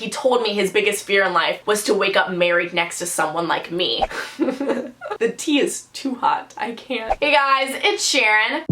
he told me his biggest fear in life was to wake up married next to someone like me. The tea is too hot. I can't. Hey guys, it's Sharon.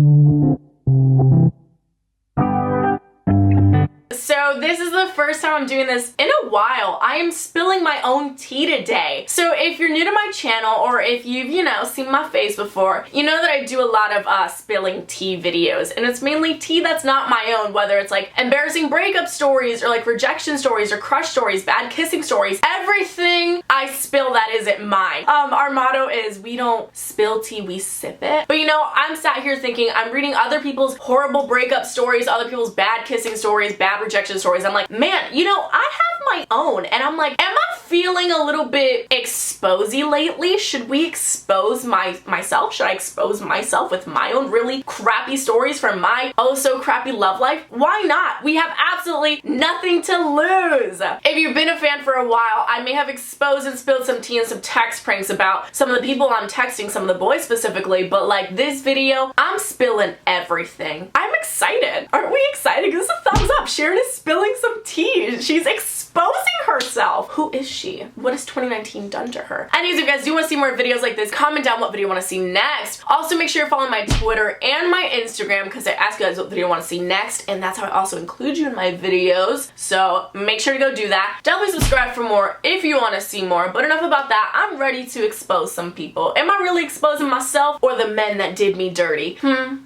So this is the first time I'm doing this in a while. I am spilling my own tea today. So if you're new to my channel, or if you've, seen my face before, you know that I do a lot of spilling tea videos. And it's mainly tea that's not my own, whether it's like embarrassing breakup stories, or like rejection stories, or crush stories, bad kissing stories. Everything I spill that isn't mine. Our motto is we don't spill tea, we sip it. But I'm sat here thinking, I'm reading other people's horrible breakup stories, other people's bad kissing stories, bad rejection stories. I'm like, man, I have my own. And I'm like, am I feeling a little bit exposy lately? Should we expose myself? Should I expose myself with my own really crappy stories from my oh so crappy love life? Why not? We have absolutely nothing to lose. If you've been a fan for a while, I may have exposed and spilled some tea and some text pranks about some of the people I'm texting, some of the boys specifically, but like this video, I'm spilling everything. I'm excited. Aren't we excited? Give us a thumbs up. Sharon is spilling some tea. She's exposing herself. Who is she? What has 2019 done to her? Anyways, if you guys do want to see more videos like this, comment down what video you want to see next. Also, make sure you're following my Twitter and my Instagram, because I ask you guys what video you want to see next, and that's how I also include you in my videos. So make sure to go do that. Definitely subscribe for more if you want to see more, but enough about that. I'm ready to expose some people. Am I really exposing myself or the men that did me dirty?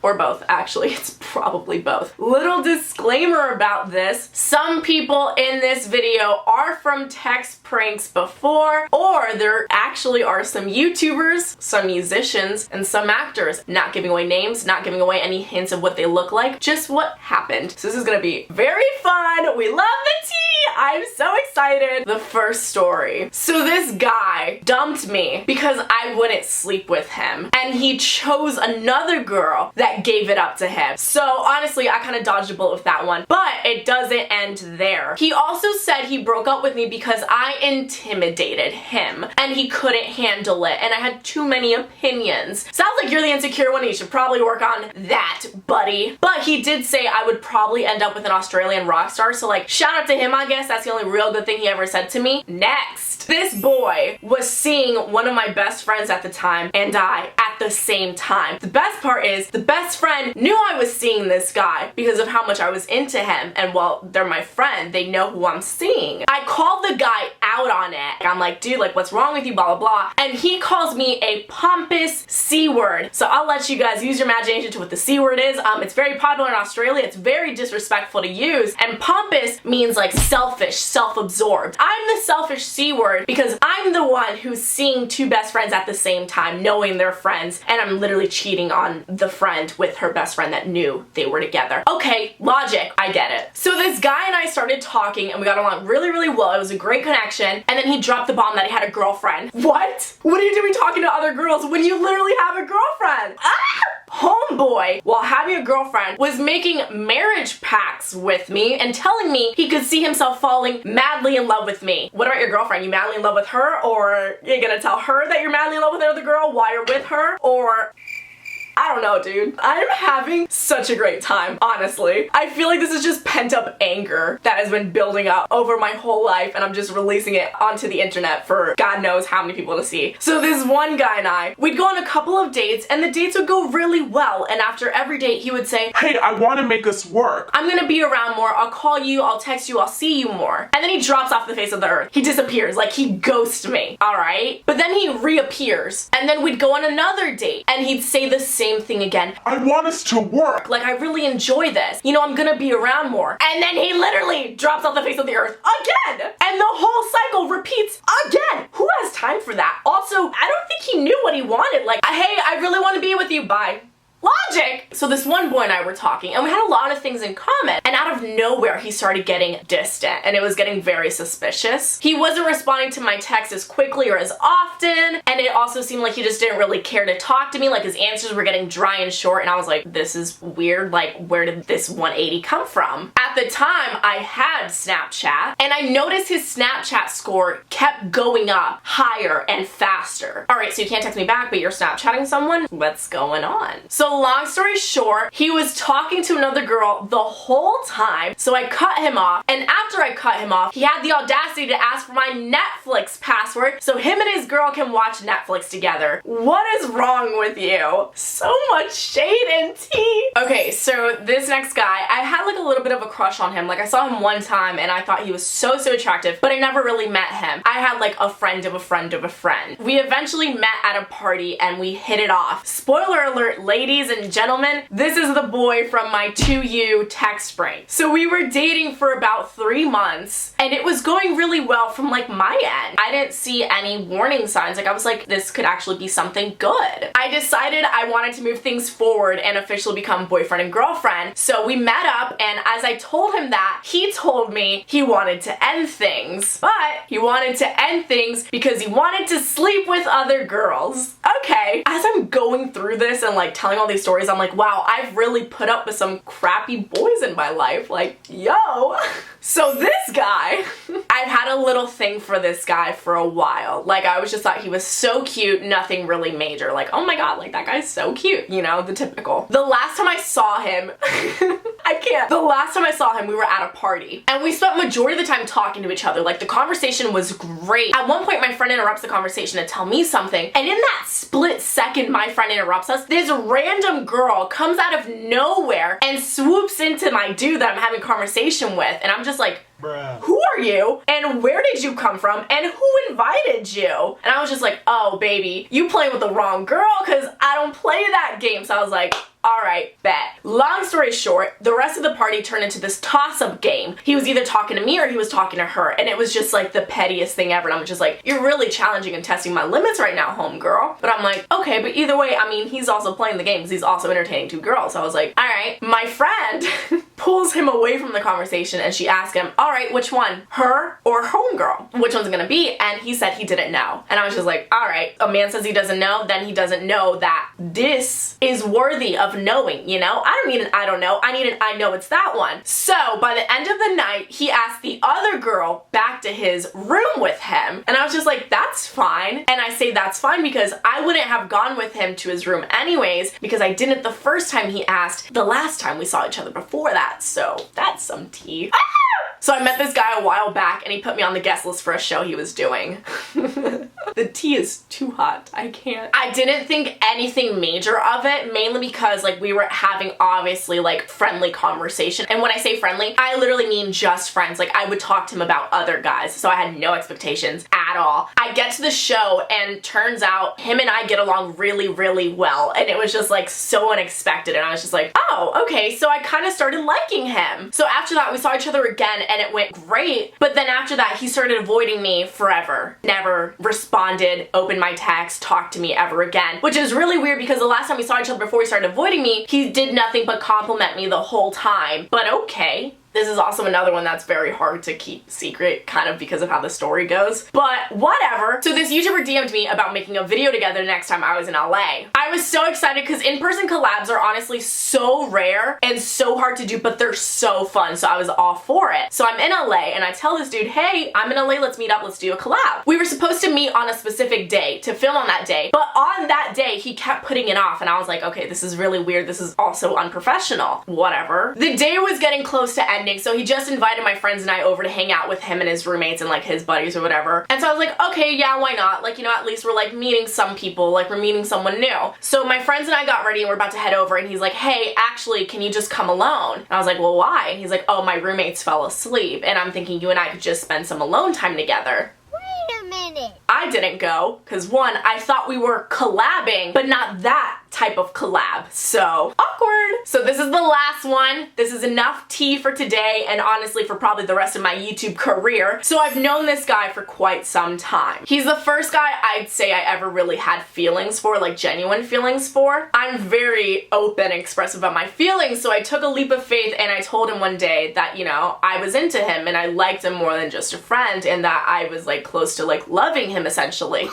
Or both, actually. It's probably both. Little disclaimer about this. Some people in this video are from text pranks before, or there actually are some YouTubers, some musicians, and some actors. Not giving away names, not giving away any hints of what they look like, just what happened. So this is gonna be very fun. We love the tea! I'm so excited. The first story. So this guy dumped me because I wouldn't sleep with him, and he chose another girl that gave it up to him. So honestly, I kind of dodged a bullet with that one, but it doesn't end there. He also said he broke up with me because I intimidated him and he couldn't handle it, and I had too many opinions. Sounds like you're the insecure one. You should probably work on that, buddy. But he did say I would probably end up with an Australian rock star, so like shout out to him, I guess. That's the only real good thing he ever said to me. Next, this boy was seeing one of my best friends at the time and I at the same time. The best part is the best friend knew I was seeing this guy because of how much I was into him, and well, they're my friend, they know who I'm seeing. I called the guy out on it. I'm like, dude, like what's wrong with you, blah blah blah, and he calls me a pompous C word. So I'll let you guys use your imagination to what the C word is. It's very popular in Australia. It's very disrespectful to use, and pompous means like selfish, self-absorbed. I'm the selfish C word because I'm the one who's seeing two best friends at the same time, knowing they're friends, and I'm literally cheating on the friend with her best friend that knew they were together. Okay, logic, I get it. So this guy and I started talking and we got along really, really well. It was a great connection, and then he dropped the bomb that he had a girlfriend. What? What are you doing talking to other girls when you literally have a girlfriend? Ah! Homeboy, while having a girlfriend, was making marriage pacts with me and telling me he could see himself falling madly in love with me. What about your girlfriend? You madly in love with her, or you're gonna tell her that you're madly in love with another girl while you're with her, or I don't know, dude. I'm having such a great time, honestly. I feel like this is just pent-up anger that has been building up over my whole life, and I'm just releasing it onto the internet for God knows how many people to see. So this one guy and I, we'd go on a couple of dates, and the dates would go really well, and after every date, he would say, hey, I want to make us work. I'm gonna be around more, I'll call you, I'll text you, I'll see you more. And then he drops off the face of the earth. He disappears, like he ghosts me, alright? But then he reappears, and then we'd go on another date, and he'd say the same thing again. I want us to work. Like, I really enjoy this. I'm gonna be around more. And then he literally drops off the face of the earth again! And the whole cycle repeats again! Who has time for that? Also, I don't think he knew what he wanted. Like, hey, I really want to be with you, bye. Logic! So this one boy and I were talking, and we had a lot of things in common, and out of nowhere he started getting distant, and it was getting very suspicious. He wasn't responding to my texts as quickly or as often, and it also seemed like he just didn't really care to talk to me. Like, his answers were getting dry and short, and I was like, this is weird. Like, where did this 180 come from? At the time, I had Snapchat, and I noticed his Snapchat score kept going up higher and faster. Alright, so you can't text me back, but you're Snapchatting someone? What's going on? So So long story short, he was talking to another girl the whole time, so I cut him off, and after I cut him off, he had the audacity to ask for my Netflix password so him and his girl can watch Netflix together. What is wrong with you? So much shade and tea. Okay, so this next guy, I had like a little bit of a crush on him. Like I saw him one time and I thought he was so attractive, but I never really met him. I had like a friend of a friend of a friend. We eventually met at a party and we hit it off. Spoiler alert, ladies and gentlemen, this is the boy from my 2U text spring. So we were dating for about 3 months and it was going really well from like my end. I didn't see any warning signs. Like I was like, this could actually be something good. I decided I wanted to move things forward and officially become boyfriend and girlfriend. So we met up, and as I told him that, he told me he wanted to end things. But he wanted to end things because he wanted to sleep with other girls. Okay. As I'm going through this and like telling all these stories, I'm like, wow, I've really put up with some crappy boys in my life. Like, yo. So this guy, I've had a little thing for this guy for a while. Like I was just thought he was so cute, nothing really major. Like, oh my god, like that guy's so cute, you know, the typical. The last time I saw him, I can't. The last time I saw him, we were at a party and we spent majority of the time talking to each other. Like the conversation was great. At one point, my friend interrupts the conversation to tell me something, and in that split second my friend interrupts us, this random girl comes out of nowhere and swoops into my dude that I'm having a conversation with, and I'm just like, bruh, who are you? And where did you come from? And who invited you? And I was just like, oh baby, you playing with the wrong girl, because I don't play that game. So I was like, alright, bet. Long story short, the rest of the party turned into this toss-up game. He was either talking to me or he was talking to her, and it was just like the pettiest thing ever. And I'm just like, you're really challenging and testing my limits right now, homegirl. But I'm like, okay, but either way, I mean, he's also playing the game because he's also entertaining 2 girls. So I was like, alright. My friend pulls him away from the conversation and she asked him, alright, which one? Her or homegirl? Which one's it gonna be? And he said he didn't know. And I was just like, alright, a man says he doesn't know, then he doesn't know that this is worthy of knowing, you know? I don't need an I don't know, I need an I know it's that one. So by the end of the night, he asked the other girl back to his room with him, and I was just like, that's fine. And I say that's fine because I wouldn't have gone with him to his room anyways, because I didn't the first time he asked, the last time we saw each other before that. So that's some tea. So I met this guy a while back and he put me on the guest list for a show he was doing. The tea is too hot. I can't. I didn't think anything major of it, mainly because like we were having obviously like friendly conversation. And when I say friendly, I literally mean just friends. Like I would talk to him about other guys, so I had no expectations at all. I get to the show and turns out him and I get along really, really well. And it was just like so unexpected. And I was just like, oh, okay. So I kind of started liking him. So after that, we saw each other again and it went great. But then after that, he started avoiding me forever. Never responded, opened my text, talked to me ever again. Which is really weird because the last time we saw each other before he started avoiding me, he did nothing but compliment me the whole time. But okay. This is also another one that's very hard to keep secret, kind of because of how the story goes. But whatever. So this YouTuber DM'd me about making a video together next time I was in LA. I was so excited because in-person collabs are honestly so rare and so hard to do, but they're so fun. So I was all for it. So I'm in LA and I tell this dude, hey, I'm in LA, let's meet up, let's do a collab. We were supposed to meet on a specific day to film on that day, but on that day he kept putting it off and I was like, okay, this is really weird. This is also unprofessional. Whatever. The day was getting close to ending, so he just invited my friends and I over to hang out with him and his roommates and like his buddies or whatever. And so I was like, okay, yeah, why not? Like, you know, at least we're like meeting some people, like we're meeting someone new. So my friends and I got ready and we're about to head over and he's like, hey, actually, can you just come alone? And I was like, well, why? And he's like, oh, my roommates fell asleep. And I'm thinking you and I could just spend some alone time together. Wait a minute. I didn't go because one, I thought we were collabing, but not that type of collab. So awkward. So this is the last one. This is enough tea for today and honestly for probably the rest of my YouTube career. So I've known this guy for quite some time. He's the first guy I'd say I ever really had feelings for, like genuine feelings for. I'm very open and expressive about my feelings, so I took a leap of faith and I told him one day that, you know, I was into him and I liked him more than just a friend and that I was like close to like loving him essentially.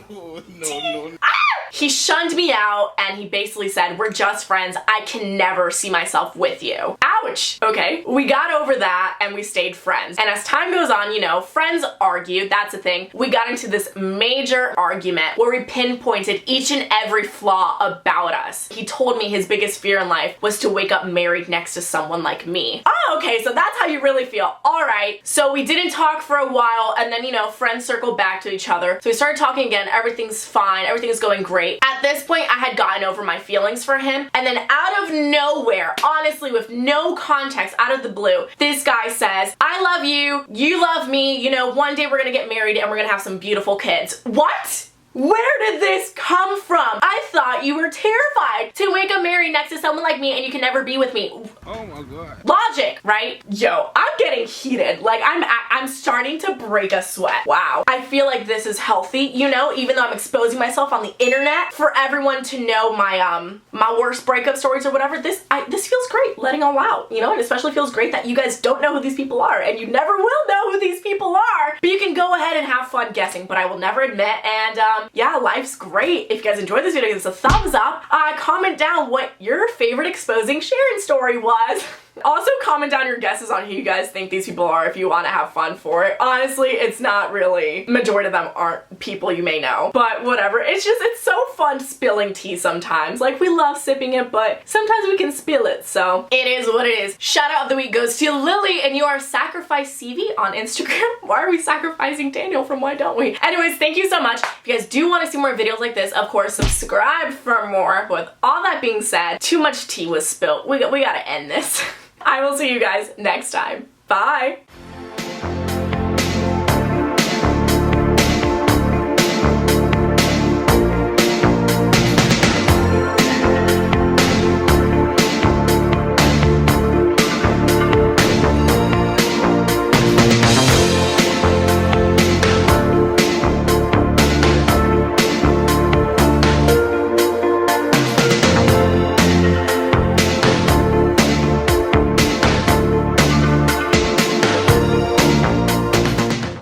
No. Ah! He shunned me out and he basically said, we're just friends. I can never see myself with you. Ouch. Okay. We got over that and we stayed friends. And as time goes on, you know, friends argue. That's a thing. We got into this major argument where we pinpointed each and every flaw about us. He told me his biggest fear in life was to wake up married next to someone like me. Oh, okay. So that's how you really feel. All right. So we didn't talk for a while and then, you know, friends circled back to each other. So we started talking again. Everything's fine. Everything's going great. At this point, I had gotten over my feelings for him. And then out of nowhere, honestly, with no context, out of the blue, this guy says, I love you. You love me. You know, one day we're going to get married and we're going to have some beautiful kids. What? Where did this come from? I thought you were terrified to wake up married next to someone like me and you can never be with me. Oh my god. Logic, right? Yo, I'm getting heated. Like, I'm starting to break a sweat. Wow. I feel like this is healthy, you know, even though I'm exposing myself on the internet for everyone to know my my worst breakup stories or whatever. This feels great, letting all out, you know, and especially feels great that you guys don't know who these people are and you never will know who these people are, but you can go ahead and have fun guessing, but I will never admit. And yeah, life's great. If you guys enjoyed this video, give us a thumbs up. Comment down what your favorite exposing Sharon story was. Also, comment down your guesses on who you guys think these people are if you want to have fun for it. Honestly, it's not really, majority of them aren't people you may know, but whatever. It's so fun spilling tea sometimes. Like, we love sipping it, but sometimes we can spill it, so it is what it is. Shout out of the week goes to Lily, and you are Sacrifice CV on Instagram. Why are we sacrificing Daniel from Why Don't We? Anyways, thank you so much. If you guys do want to see more videos like this, of course, subscribe for more. With all that being said, too much tea was spilled. We gotta end this. I will see you guys next time. Bye!